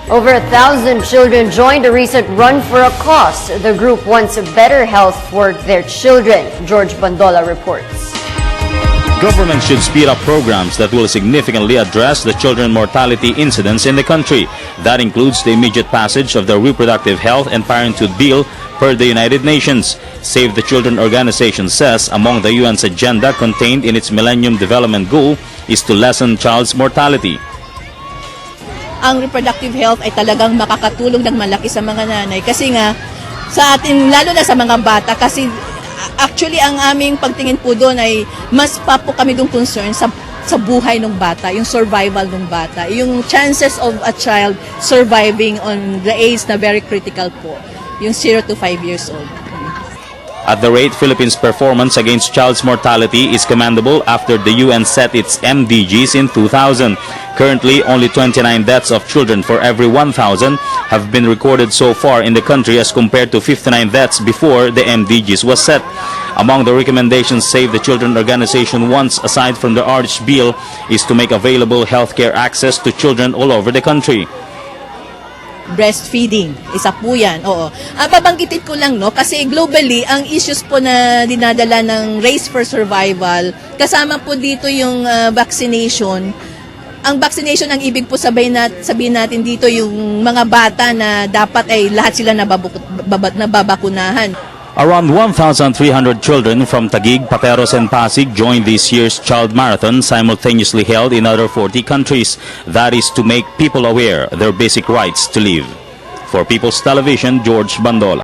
Over 1,000 children joined a recent Run for a Cause. The group wants better health for their children. George Bandola reports. Government should speed up programs that will significantly address the children mortality incidence in the country. That includes the immediate passage of the Reproductive Health and Parenthood Bill per the United Nations. Save the Children organization says among the UN's agenda contained in its Millennium Development Goal is to lessen child's mortality. Ang reproductive health ay talagang makakatulong ng malaki sa mga nanay kasi nga sa atin, lalo na sa mga bata, kasi actually ang aming pagtingin po doon ay mas pa po kami doon concern sa buhay ng bata, yung survival ng bata, yung chances of a child surviving on the age na very critical po, yung 0 to 5 years old. At the rate Philippines' performance against child's mortality is commendable after the UN set its MDGs in 2000. Currently, only 29 deaths of children for every 1,000 have been recorded so far in the country as compared to 59 deaths before the MDGs was set. Among the recommendations Save the Children organization wants, aside from the urged bill, is to make available healthcare access to children all over the country. Breastfeeding, isa po yan, oo. Babanggitin ko lang, no, kasi globally, ang issues po na dinadala ng Race for Survival, kasama po dito yung vaccination. Ang vaccination, ang ibig po sabihin natin dito, yung mga bata na dapat ay lahat sila nababakunahan. Around 1,300 children from Taguig, Pateros, and Pasig joined this year's Child Marathon, simultaneously held in other 40 countries. That is to make people aware their basic rights to live. For People's Television, George Bandola.